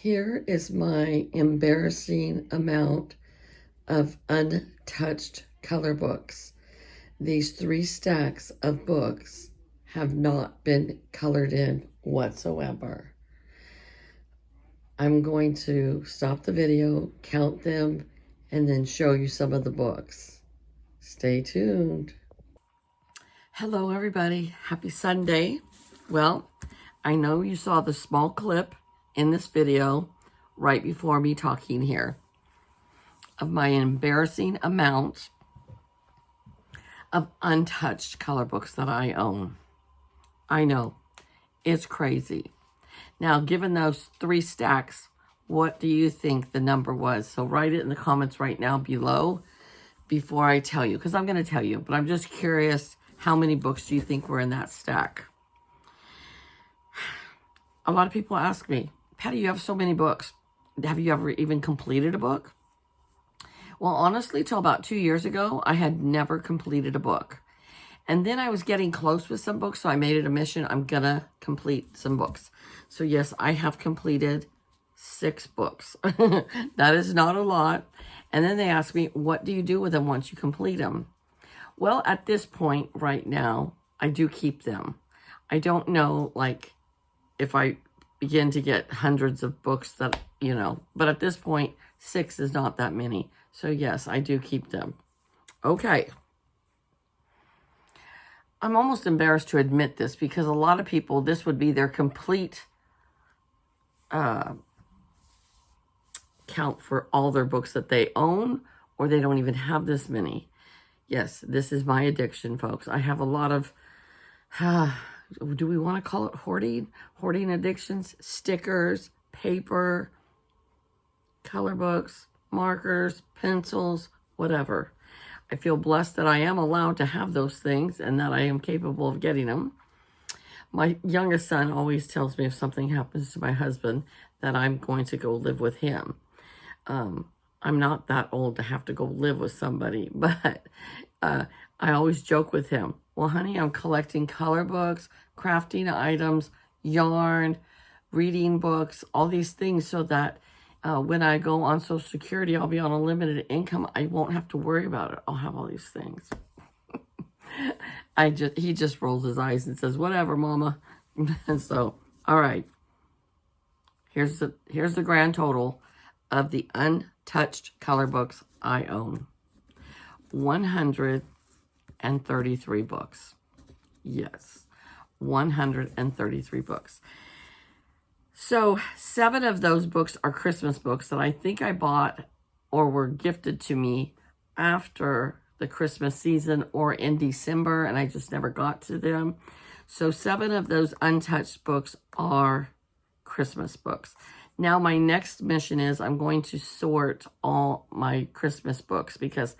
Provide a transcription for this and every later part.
Here is my embarrassing amount of untouched color books. These 3 stacks of books have not been colored in whatsoever. I'm going to stop the video, count them, and then show you some of the books. Stay tuned. Hello, everybody. Happy Sunday. Well, I know you saw the small clip in this video right before me talking here of my embarrassing amount of untouched color books that I own. I know, it's crazy. Now, given those 3 stacks, what do you think the number was? So write it in the comments right now below before I tell you, because I'm going to tell you, but I'm just curious, how many books do you think were in that stack? A lot of people ask me, Patty, you have so many books. Have you ever even completed a book? Well, honestly, till about 2 years ago, I had never completed a book. And then I was getting close with some books, so I made it a mission. I'm going to complete some books. So yes, I have completed 6 books. That is not a lot. And then they ask me, what do you do with them once you complete them? Well, at this point right now, I do keep them. I don't know, like, if I begin to get hundreds of books that, but at this point, 6 is not that many. So yes, I do keep them. Okay. I'm almost embarrassed to admit this because a lot of people, this would be their complete count for all their books that they own, or they don't even have this many. Yes, this is my addiction, folks. I have a lot of, do we want to call it hoarding? Hoarding addictions, stickers, paper, color books, markers, pencils, whatever. I feel blessed that I am allowed to have those things and that I am capable of getting them. My youngest son always tells me if something happens to my husband that I'm going to go live with him. I'm not that old to have to go live with somebody, but I always joke with him. Well, honey, I'm collecting color books, crafting items, yarn, reading books, all these things so that when I go on Social Security, I'll be on a limited income. I won't have to worry about it. I'll have all these things. He just rolls his eyes and says, whatever, mama. And so, all right. Here's the grand total of the untouched color books I own. 133 books. Yes, 133 books. So 7 of those books are Christmas books that I think I bought or were gifted to me after the Christmas season or in December, and I just never got to them. So 7 of those untouched books are Christmas books. Now my next mission is I'm going to sort all my Christmas books because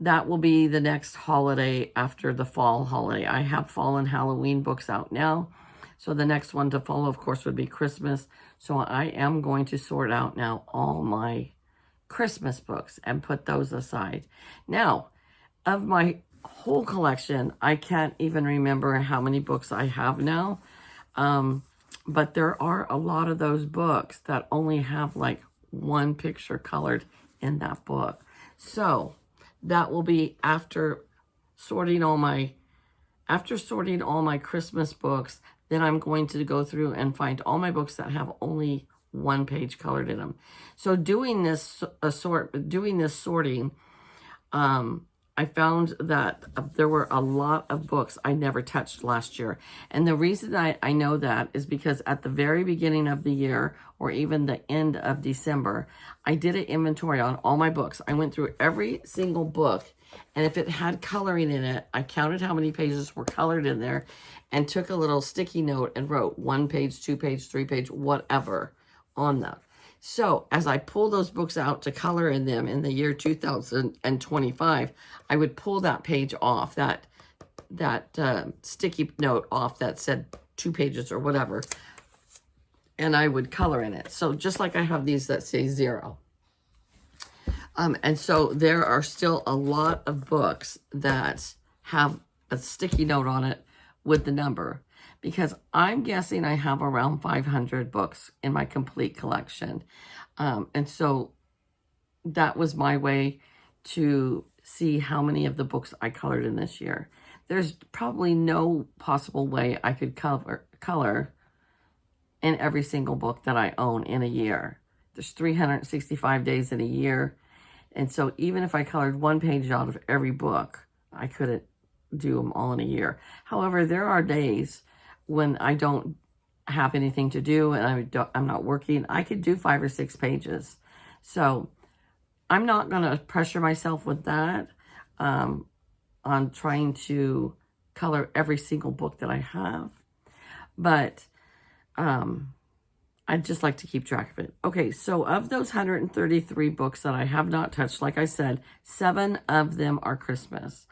that will be the next holiday after the fall holiday. I have fall and Halloween books out now. So the next one to follow, of course, would be Christmas. So I am going to sort out now all my Christmas books and put those aside. Now, of my whole collection, I can't even remember how many books I have now. But there are a lot of those books that only have like 1 picture colored in that book. So that will be after sorting all my Christmas books. Then I'm going to go through and find all my books that have only 1 page colored in them. So doing this sorting, I found that there were a lot of books I never touched last year. And the reason I know that is because at the very beginning of the year, or even the end of December, I did an inventory on all my books. I went through every single book, and if it had coloring in it, I counted how many pages were colored in there and took a little sticky note and wrote 1 page, 2 page, 3 page, whatever on them. So as I pull those books out to color in them in the year 2025, I would pull that page off, that sticky note off that said 2 pages or whatever, and I would color in it. So just like I have these that say 0. And so there are still a lot of books that have a sticky note on it with the number, because I'm guessing I have around 500 books in my complete collection. And so that was my way to see how many of the books I colored in this year. There's probably no possible way I could color in every single book that I own in a year. There's 365 days in a year. And so even if I colored one page out of every book, I couldn't do them all in a year. However, there are days when I don't have anything to do and I'm not working. I could do 5 or 6 pages. So I'm not going to pressure myself with that on trying to color every single book that I have. But I'd just like to keep track of it. Okay, so of those 133 books that I have not touched, like I said, 7 of them are Christmas.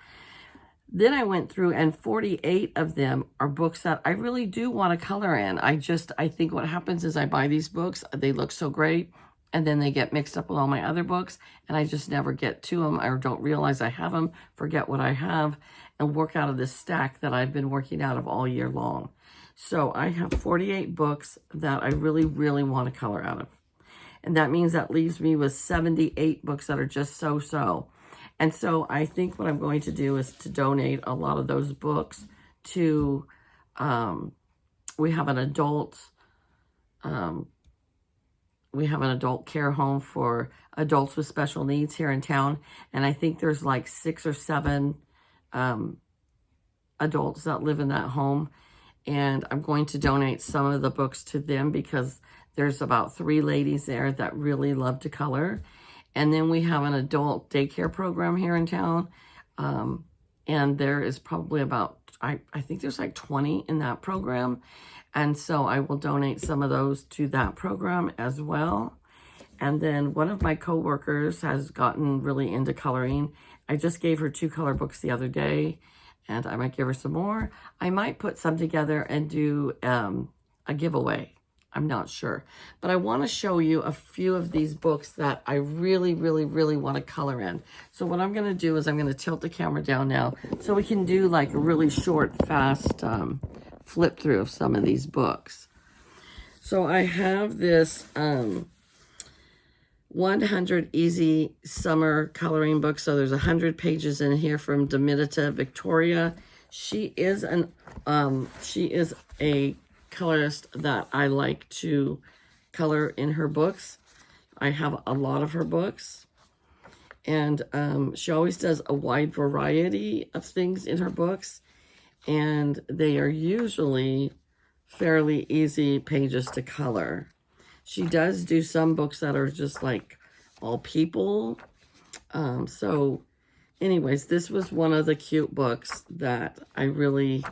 Then I went through and 48 of them are books that I really do want to color in. I think what happens is I buy these books, they look so great, and then they get mixed up with all my other books, and I just never get to them or don't realize I have them, forget what I have, and work out of this stack that I've been working out of all year long. So I have 48 books that I really, really want to color out of. And that means that leaves me with 78 books that are just so-so. And so I think what I'm going to do is to donate a lot of those books to, we have an adult care home for adults with special needs here in town. And I think there's like 6 or 7 adults that live in that home. And I'm going to donate some of the books to them because there's about 3 ladies there that really love to color. And then we have an adult daycare program here in town. And there is probably about, I think there's like 20 in that program. And so I will donate some of those to that program as well. And then one of my coworkers has gotten really into coloring. I just gave her 2 color books the other day, and I might give her some more. I might put some together and do a giveaway. I'm not sure. But I want to show you a few of these books that I really, really, really want to color in. So what I'm going to do is I'm going to tilt the camera down now so we can do like a really short, fast flip through of some of these books. So I have this 100 Easy Summer Coloring Book. So there's 100 pages in here from Dominica Victoria. She is a colorist that I like to color in her books. I have a lot of her books, and she always does a wide variety of things in her books, and they are usually fairly easy pages to color. She does do some books that are just like all people. So anyways, this was one of the cute books that I really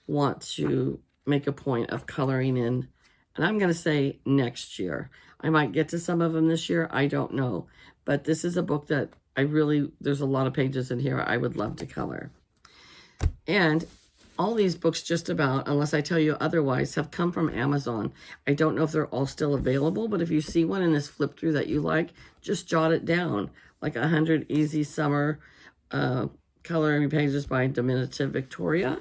want to make a point of coloring in. And I'm going to say next year. I might get to some of them this year. I don't know. But this is a book that there's a lot of pages in here I would love to color. And all these books just about, unless I tell you otherwise, have come from Amazon. I don't know if they're all still available, but if you see one in this flip through that you like, just jot it down. Like 100 Easy Summer Coloring Pages by Dominica Victoria.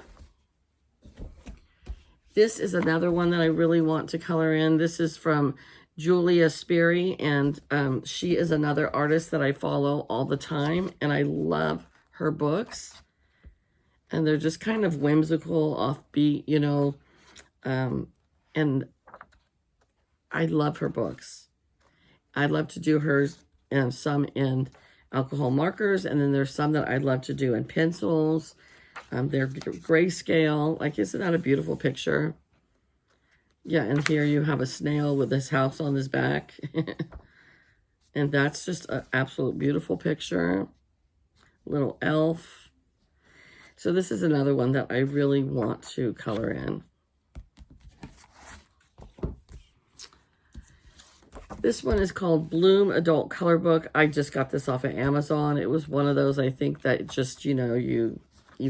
This is another one that I really want to color in. This is from Julia Sperry, and she is another artist that I follow all the time, and I love her books. And they're just kind of whimsical, offbeat, you know, and I love her books. I'd love to do hers, and some in alcohol markers, and then there's some that I'd love to do in pencils. They're grayscale. Like, isn't that a beautiful picture? Yeah, and here you have a snail with his house on his back. And that's just an absolute beautiful picture. Little elf. So this is another one that I really want to color in. This one is called Bloom Adult Color Book. I just got this off of Amazon. It was one of those, I think, that just, you know, you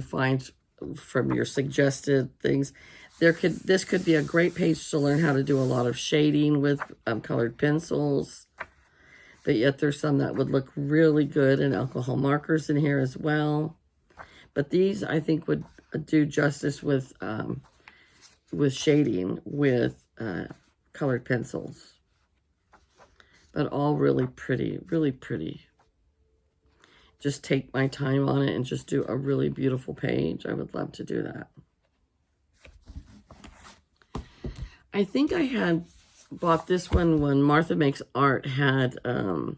find from your suggested things. This could be a great page to learn how to do a lot of shading with colored pencils. But yet there's some that would look really good in alcohol markers in here as well. But these, I think, would do justice with with shading with colored pencils. But all really pretty, really pretty. Just take my time on it and just do a really beautiful page. I would love to do that. I think I had bought this one when Martha Makes Art had a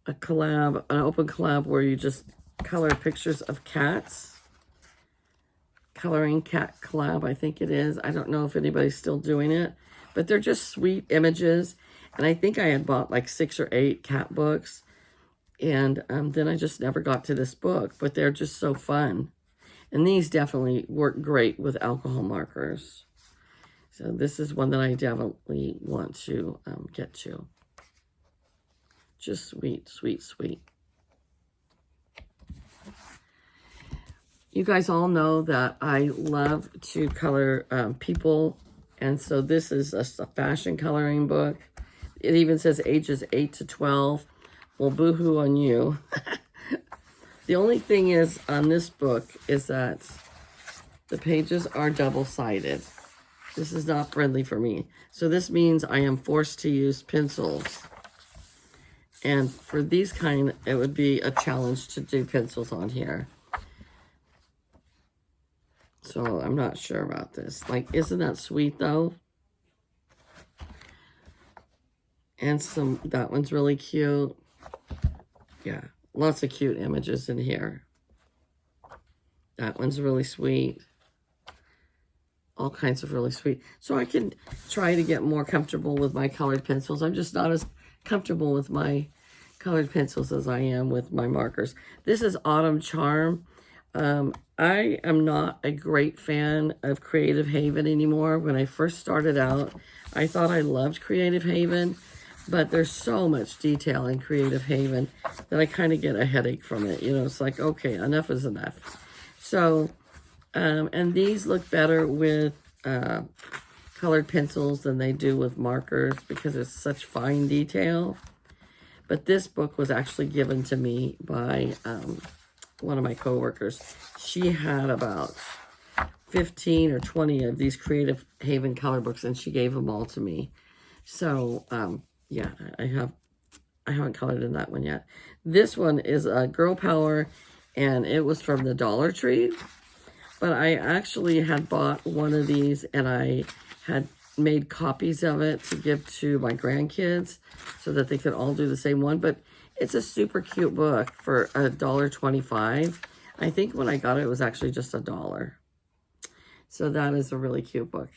collab, an open collab where you just color pictures of cats. Coloring cat collab, I think it is. I don't know if anybody's still doing it, but they're just sweet images. And I think I had bought like 6 or 8 cat books. And then I just never got to this book, but they're just so fun. And these definitely work great with alcohol markers. So this is one that I definitely want to get to. Just sweet, sweet, sweet. You guys all know that I love to color people. And so this is just a fashion coloring book. It even says ages 8 to 12. Well, boo-hoo on you. The only thing is on this book is that the pages are double-sided. This is not friendly for me. So this means I am forced to use pencils. And for these kind, it would be a challenge to do pencils on here. So I'm not sure about this. Like, isn't that sweet though? And that one's really cute. Yeah, lots of cute images in here. That one's really sweet. All kinds of really sweet. So I can try to get more comfortable with my colored pencils. I'm just not as comfortable with my colored pencils as I am with my markers. This is Autumn Charm. I am not a great fan of Creative Haven anymore. When I first started out, I thought I loved Creative Haven, but there's so much detail in Creative Haven that I kind of get a headache from it. You know, it's like, okay, enough is enough. So, and these look better with colored pencils than they do with markers because it's such fine detail. But this book was actually given to me by one of my coworkers. She had about 15 or 20 of these Creative Haven color books, and she gave them all to me. So, yeah, I haven't colored in that one yet. This one is Girl Power, and it was from the Dollar Tree. But I actually had bought one of these, and I had made copies of it to give to my grandkids so that they could all do the same one. But it's a super cute book for $1.25. I think when I got it, it was actually just $1. So that is a really cute book.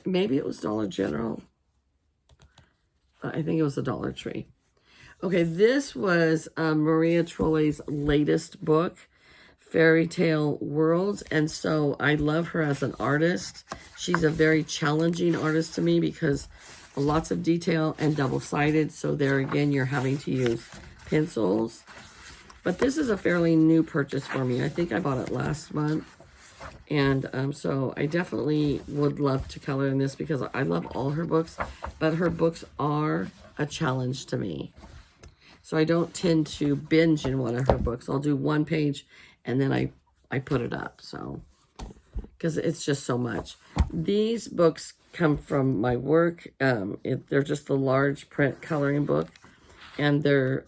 Maybe it was Dollar General. I think it was a Dollar Tree. Okay, this was Maria Trolle's latest book, Fairy Tale Worlds. And so I love her as an artist. She's a very challenging artist to me because lots of detail and double-sided. So there again, you're having to use pencils. But this is a fairly new purchase for me. I think I bought it last month. And so I definitely would love to color in this because I love all her books. But her books are a challenge to me. So I don't tend to binge in one of her books. I'll do one page and then I put it up. So, because it's just so much. These books come from my work. They're just a large print coloring book. And they're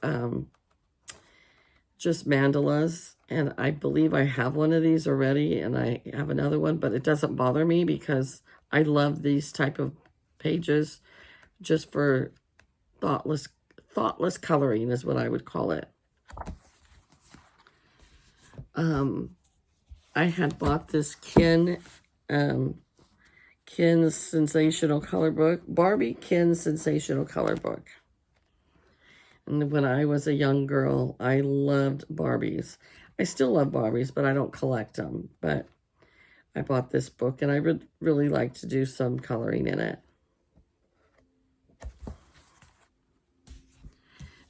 just mandalas. And I believe I have one of these already, and I have another one, but it doesn't bother me because I love these type of pages just for thoughtless coloring is what I would call it. I had bought this Ken Sensational Color Book, Barbie Ken Sensational Color Book. And when I was a young girl, I loved Barbies. I still love Barbies, but I don't collect them. But I bought this book, and I would really like to do some coloring in it.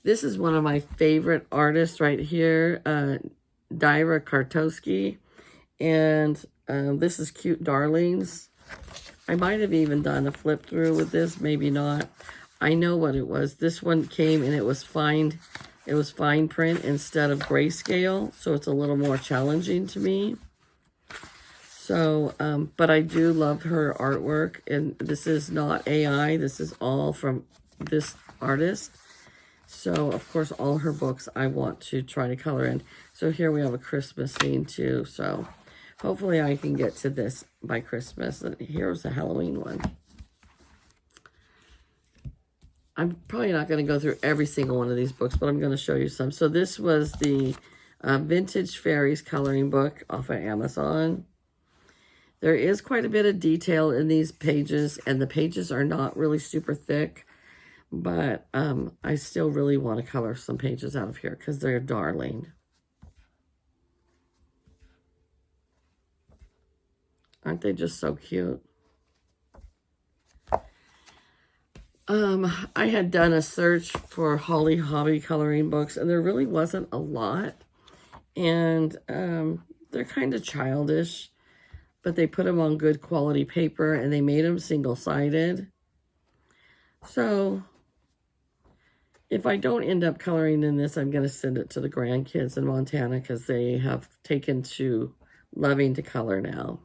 This is one of my favorite artists right here, Daira Kartowski. And this is Cute Darlings. I might have even done a flip through with this, maybe not. I know what it was. This one came and it was fine print instead of grayscale, so it's a little more challenging to me. So, but I do love her artwork, and this is not AI. This is all from this artist. So, of course, all her books I want to try to color in. So here we have a Christmas scene too. So hopefully I can get to this by Christmas. And here's the Halloween one. I'm probably not going to go through every single one of these books, but I'm going to show you some. So this was the Vintage Fairies coloring book off of Amazon. There is quite a bit of detail in these pages, and the pages are not really super thick, but I still really want to color some pages out of here because they're darling. Aren't they just so cute? I had done a search for Holly Hobby coloring books, and there really wasn't a lot. And they're kind of childish, but they put them on good quality paper, and they made them single-sided. So if I don't end up coloring in this, I'm going to send it to the grandkids in Montana because they have taken to loving to color now.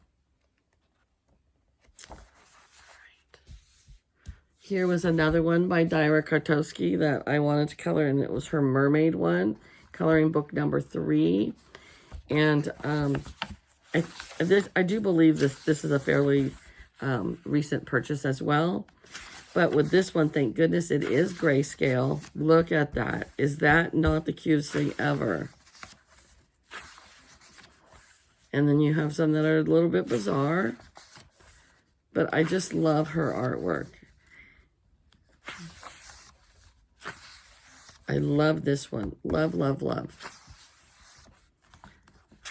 Here was another one by Dyra Kartowski that I wanted to color, and it was her mermaid one, coloring book number 3. And I do believe this is a fairly recent purchase as well. But with this one, thank goodness it is grayscale. Look at that. Is that not the cutest thing ever? And then you have some that are a little bit bizarre. But I just love her artwork. I love this one. Love, love, love.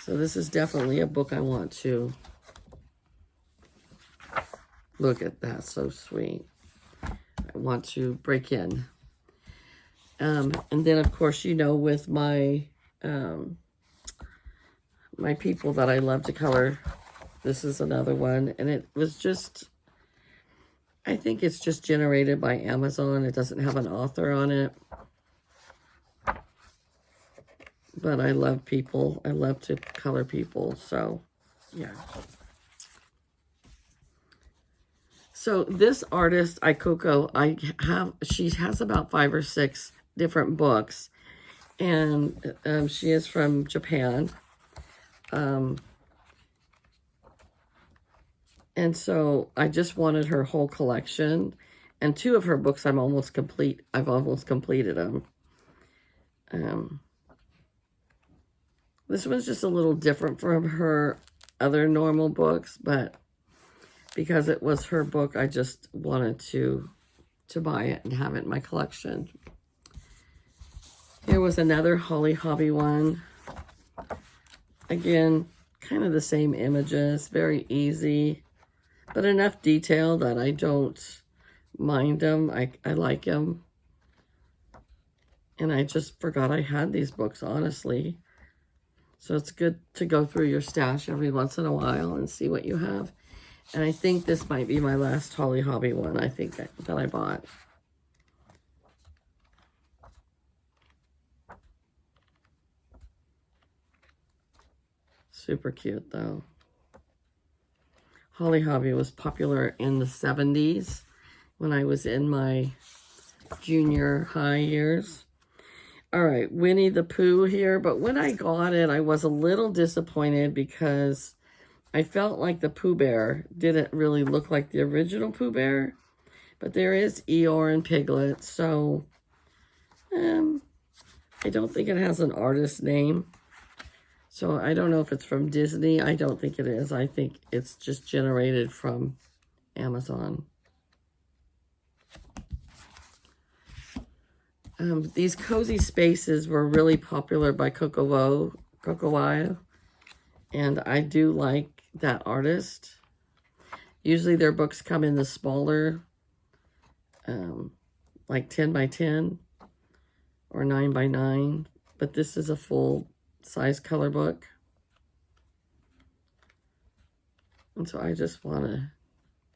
So this is definitely a book I want to look at. That. So sweet. I want to break in. And then, of course, you know, with my my people that I love to color, this is another one. And it was just, I think it's just generated by Amazon. It doesn't have an author on it. But I love people. I love to color people. So, yeah. So this artist, Aikoko, she has about 5 or 6 different books. And she is from Japan. And so I just wanted her whole collection. And 2 of her books I've almost completed them. This one's just a little different from her other normal books, but because it was her book, I just wanted to buy it and have it in my collection. Here was another Holly Hobby one. Again, kind of the same images, very easy, but enough detail that I don't mind them. I like them. And I just forgot I had these books, honestly. So it's good to go through your stash every once in a while and see what you have. And I think this might be my last Holly Hobby one, I think, that I bought. Super cute, though. Holly Hobby was popular in the 70s when I was in my junior high years. All right, Winnie the Pooh here. But when I got it, I was a little disappointed because I felt like the Pooh Bear didn't really look like the original Pooh Bear. But there is Eeyore and Piglet, so I don't think it has an artist name. So I don't know if it's from Disney. I don't think it is. I think it's just generated from Amazon. These cozy spaces were really popular by Kokowai, and I do like that artist. Usually their books come in the smaller, like 10 by 10 or 9 by 9, but this is a full size color book. And so I just want to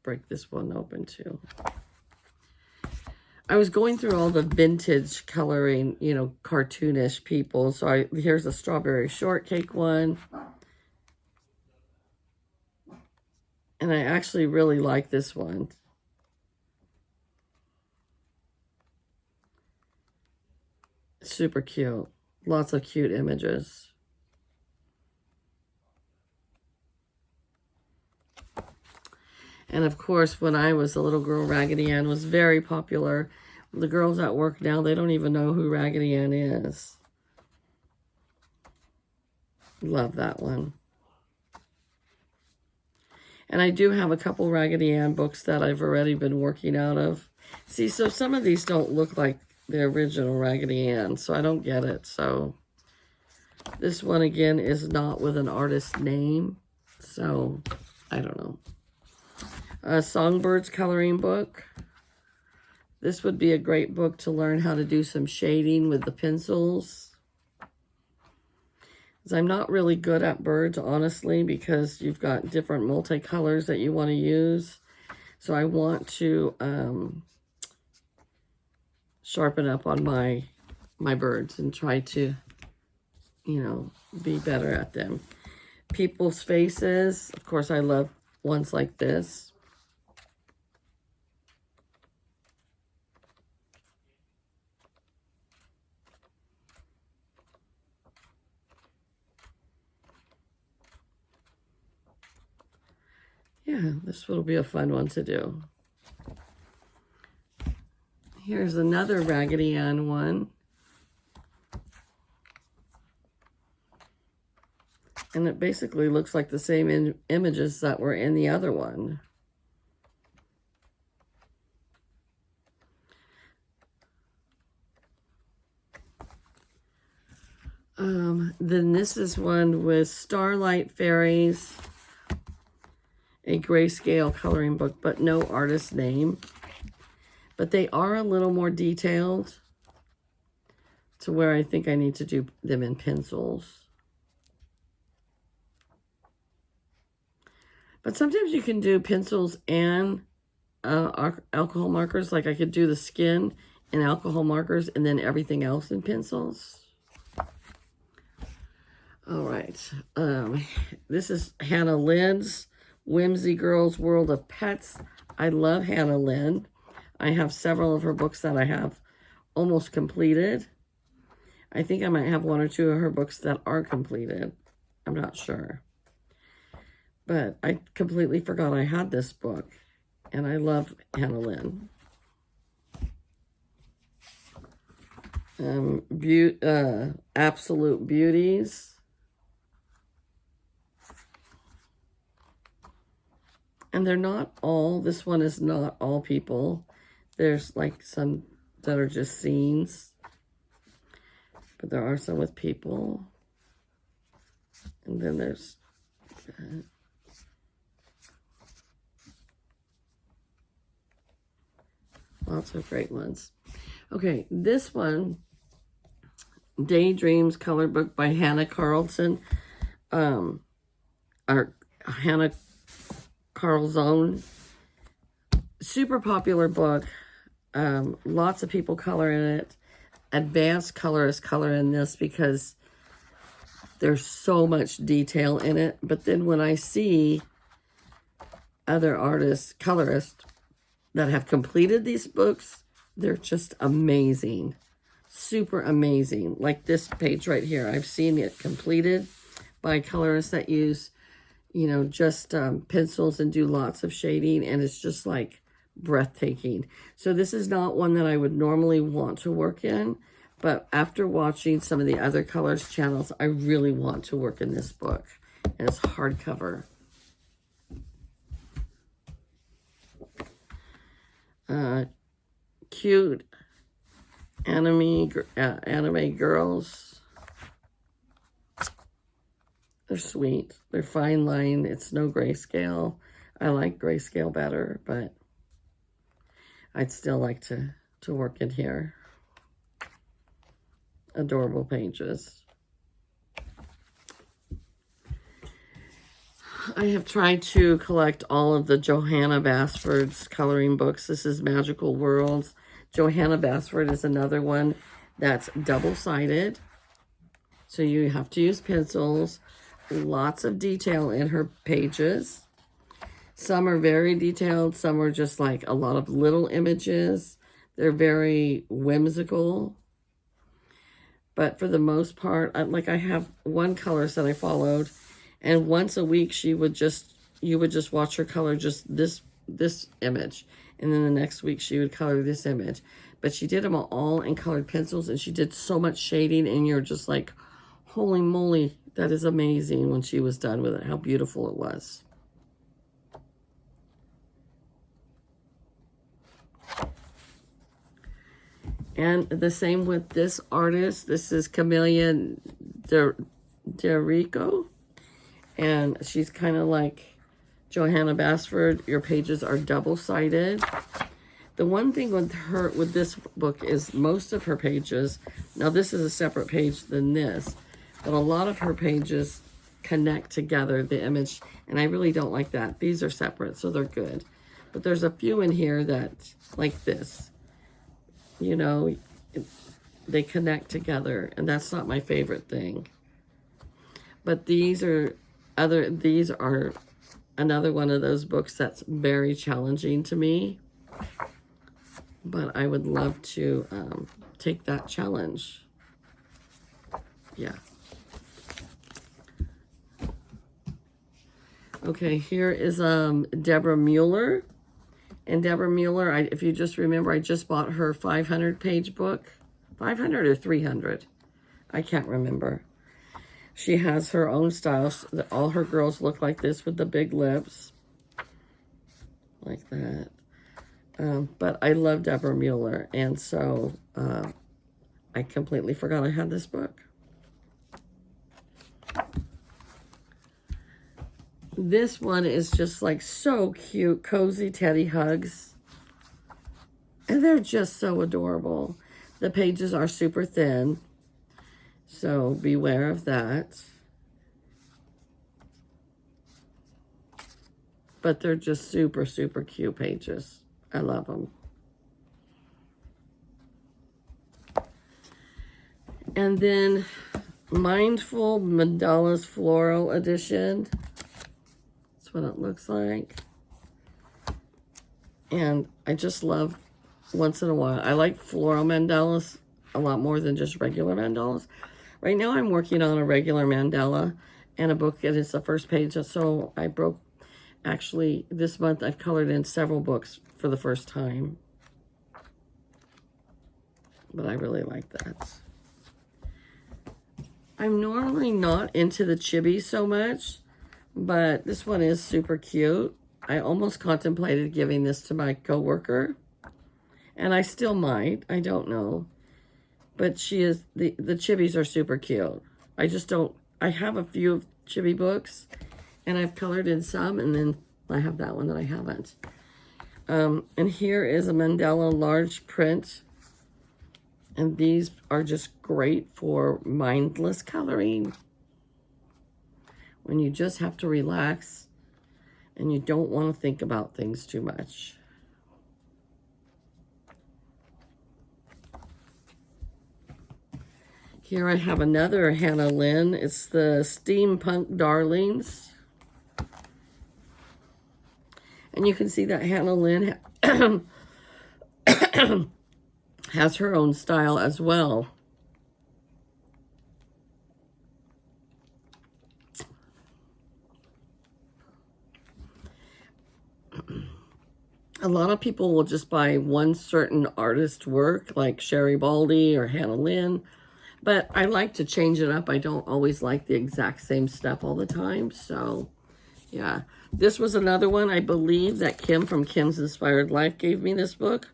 break this one open too. I was going through all the vintage coloring, you know, cartoonish people. So here's a strawberry shortcake one. And I actually really like this one. Super cute. Lots of cute images. And of course, when I was a little girl, Raggedy Ann was very popular. The girls at work now, they don't even know who Raggedy Ann is. Love that one. And I do have a couple Raggedy Ann books that I've already been working out of. See, so some of these don't look like the original Raggedy Ann, so I don't get it. So this one, again, is not with an artist name. So, I don't know. A Songbirds coloring book. This would be a great book to learn how to do some shading with the pencils. I'm not really good at birds, honestly, because you've got different multicolors that you want to use. So I want to sharpen up on my birds and try to, you know, be better at them. People's faces. Of course, I love ones like this. Yeah, this will be a fun one to do. Here's another Raggedy Ann one. And it basically looks like the same images that were in the other one. Then this is one with Starlight Fairies, a grayscale coloring book, but no artist name. But they are a little more detailed to where I think I need to do them in pencils. But sometimes you can do pencils and alcohol markers. Like I could do the skin in alcohol markers and then everything else in pencils. All right. This is Hannah Lynn's Whimsy Girls World of Pets. I love Hannah Lynn. I have several of her books that I have almost completed. I think I might have one or two of her books that are completed. I'm not sure. But I completely forgot I had this book. And I love Hannah Lynn. Absolute Beauties. And they're not all, this one is not all people. There's like some that are just scenes. But there are some with people. And then there's lots of great ones. Okay, this one, Daydreams color book by Hannah Carlson. Or Hannah Carlson. Super popular book. Lots of people color in it. Advanced colorists color in this because there's so much detail in it. But then when I see other artists, colorists, that have completed these books, they're just amazing. Super amazing. Like this page right here. I've seen it completed by colorists that use, you know, just pencils and do lots of shading, and it's just like breathtaking. So this is not one that I would normally want to work in, but after watching some of the other colors channels, I really want to work in this book. And it's hardcover. Cute anime girls. They're sweet. They're fine line. It's no grayscale. I like grayscale better, but I'd still like to work in here. Adorable pages. I have tried to collect all of the Johanna Basford's coloring books. This is Magical Worlds. Johanna Basford is another one that's double-sided. So you have to use pencils. Lots of detail in her pages. Some are very detailed. Some are just like a lot of little images. They're very whimsical. But for the most part, I have one colorist that I followed, and once a week you would just watch her color just this image, and then the next week she would color this image. But she did them all in colored pencils, and she did so much shading, and you're just like, holy moly, that is amazing when she was done with it, how beautiful it was. And the same with this artist. This is Camelia D'Erico. And she's kind of like Johanna Basford. Your pages are double-sided. The one thing with this book is most of her pages, now this is a separate page than this, but a lot of her pages connect together, the image, and I really don't like that. These are separate, so they're good. But there's a few in here that, like this, you know, they connect together, and that's not my favorite thing. But these are another one of those books that's very challenging to me. But I would love to take that challenge. Yeah. Okay, here is Deborah Mueller. And Deborah Mueller, if you just remember, I just bought her 500-page book. 500 or 300? I can't remember. She has her own style. All her girls look like this with the big lips. Like that. But I love Deborah Mueller. And so I completely forgot I had this book. This one is just like so cute. Cozy Teddy Hugs. And they're just so adorable. The pages are super thin. So beware of that. But they're just super, super cute pages. I love them. And then Mindful Mandalas Floral Edition. That's what it looks like. And I just love, once in a while, I like floral mandalas a lot more than just regular mandalas. Right now I'm working on a regular mandala and a book, and it's the first page. So I broke, actually this month I've colored in several books for the first time. But I really like that. I'm normally not into the chibi so much, but this one is super cute. I almost contemplated giving this to my coworker, and I still might. I don't know. But she is, the chibis are super cute. I just don't, I have a few chibi books, and I've colored in some, and then I have that one that I haven't. And here is a mandala large print. And these are just great for mindless coloring. When you just have to relax and you don't want to think about things too much. Here I have another Hannah Lynn. It's the Steampunk Darlings. And you can see that Hannah Lynn has her own style as well. A lot of people will just buy one certain artist work, like Sherry Baldy or Hannah Lynn, but I like to change it up. I don't always like the exact same stuff all the time, so yeah. This was another one, I believe, that Kim from Kim's Inspired Life gave me this book.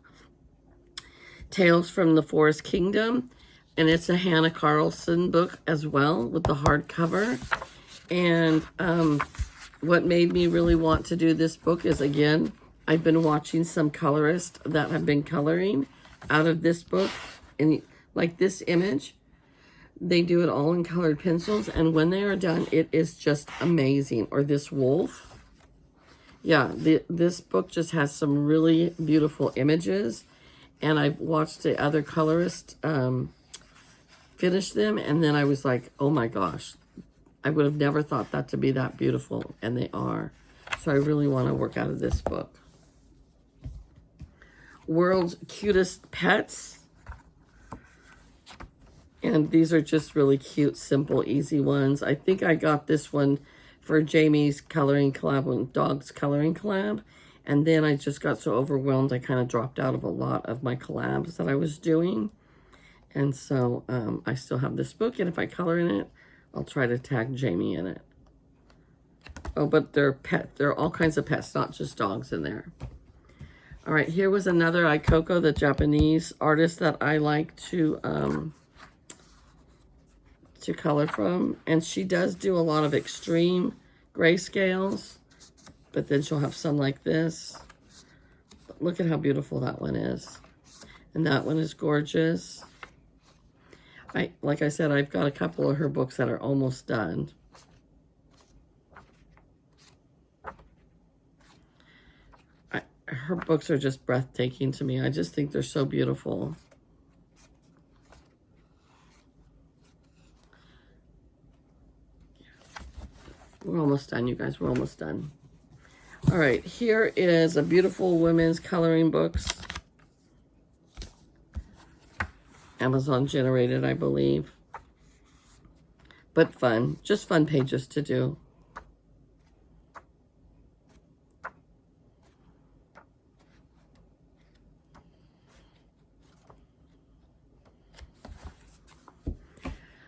Tales from the Forest Kingdom, and it's a Hannah Carlson book as well with the hardcover. And what made me really want to do this book is, again, I've been watching some colorists that have been coloring out of this book, and like this image, they do it all in colored pencils, and when they are done, it is just amazing. Or this wolf. Yeah, this book just has some really beautiful images. And I've watched the other colorist finish them, and then I was like, oh my gosh, I would have never thought that to be that beautiful, and they are. So I really want to work out of this book. World's Cutest Pets. And these are just really cute, simple, easy ones. I think I got this one for Jamie's coloring collab and Dog's coloring collab. And then I just got so overwhelmed, I kind of dropped out of a lot of my collabs that I was doing. And so I still have this book, and if I color in it, I'll try to tag Jamie in it. Oh, but there are all kinds of pets, not just dogs in there. All right, here was another Ikoko, the Japanese artist that I like to color from. And she does do a lot of extreme grayscales, but then she'll have some like this. But look at how beautiful that one is. And that one is gorgeous. Like I said, I've got a couple of her books that are almost done. Her books are just breathtaking to me. I just think they're so beautiful. We're almost done, you guys. We're almost done. All right, here is a beautiful women's coloring books. Amazon generated, I believe. But fun. Just fun pages to do.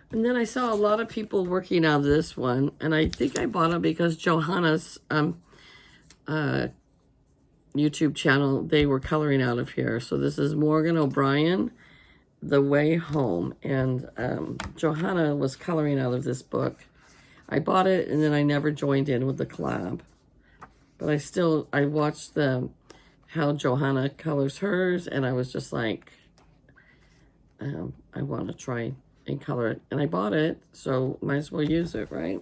And then I saw a lot of people working out of this one, and I think I bought it because Johanna's YouTube channel, they were coloring out of here. So this is Morgan O'Brien, The Way Home, and Johanna was coloring out of this book. I bought it, and then I never joined in with the collab. But I watched how Johanna colors hers, and I was just like, I want to try and color it. And I bought it, so might as well use it, right?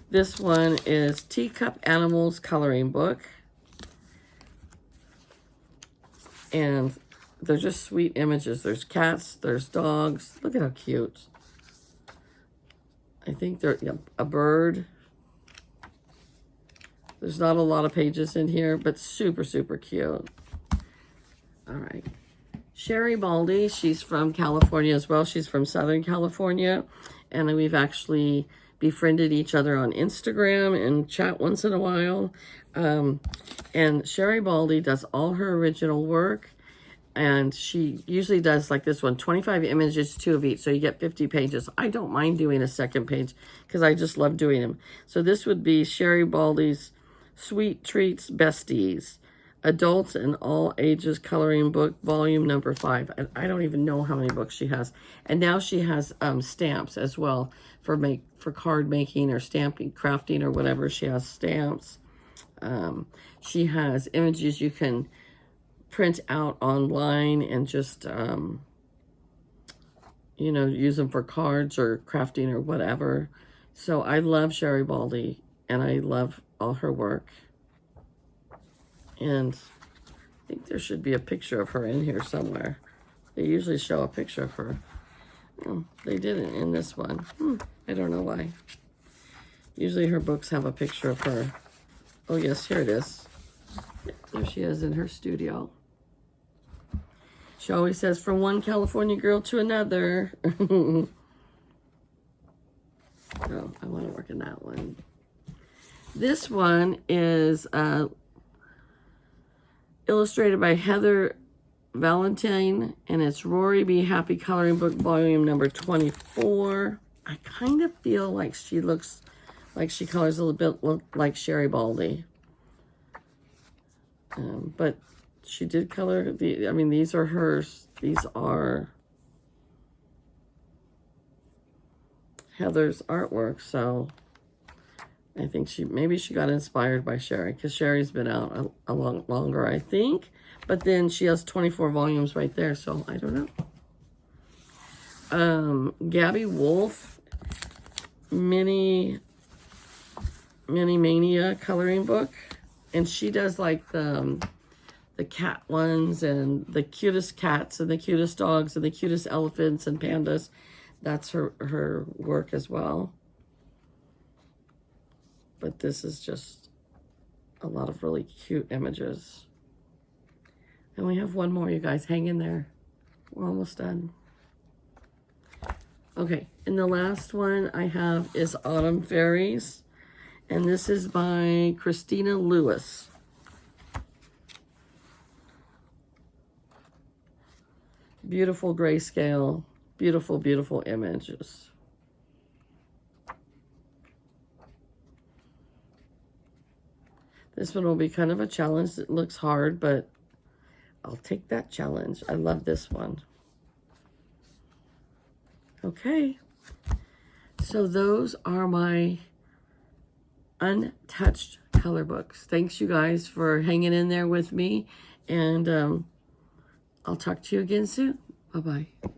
This one is Teacup Animals Coloring Book. And they're just sweet images. There's cats, there's dogs. Look at how cute. I think they're a bird. There's not a lot of pages in here, but super, super cute. All right. Sherry Baldy, she's from California as well. She's from Southern California. And we've actually befriended each other on Instagram and chat once in a while. And Sherry Baldy does all her original work. And she usually does like this one, 25 images, 2 of each. So you get 50 pages. I don't mind doing a second page because I just love doing them. So this would be Sherry Baldy's Sweet Treats Besties. Adults and All Ages Coloring Book, Volume number 5. And I don't even know how many books she has. And now she has stamps as well for card making or stamping, crafting or whatever. She has stamps. She has images you can print out online and just, you know, use them for cards or crafting or whatever. So I love Sherry Baldy, and I love all her work. And I think there should be a picture of her in here somewhere. They usually show a picture of her. Oh, they didn't in this one. I don't know why. Usually her books have a picture of her. Oh yes, here it is. There she is in her studio. She always says, from one California girl to another. Oh, I want to work in that one. This one is illustrated by Heather Valentine, and it's Rory B. Happy Coloring Book, volume number 24. I kind of feel like she looks like she colors a little bit like Sherry Baldy. But she did color, I mean, these are hers. These are Heather's artwork, so I think maybe she got inspired by Sherry, because Sherry's been out a lot longer, I think. But then she has 24 volumes right there, so I don't know. Gabby Wolf, Mini Mania coloring book. And she does like the cat ones and the cutest cats and the cutest dogs and the cutest elephants and pandas. That's her work as well. but this is just a lot of really cute images. And we have one more, you guys. Hang in there. We're almost done. Okay, and the last one I have is Autumn Fairies. And this is by Christina Lewis. Beautiful grayscale. Beautiful, beautiful images. This one will be kind of a challenge. It looks hard, but I'll take that challenge. I love this one. Okay. So those are my untouched color books. Thanks, you guys, for hanging in there with me. And I'll talk to you again soon. Bye-bye.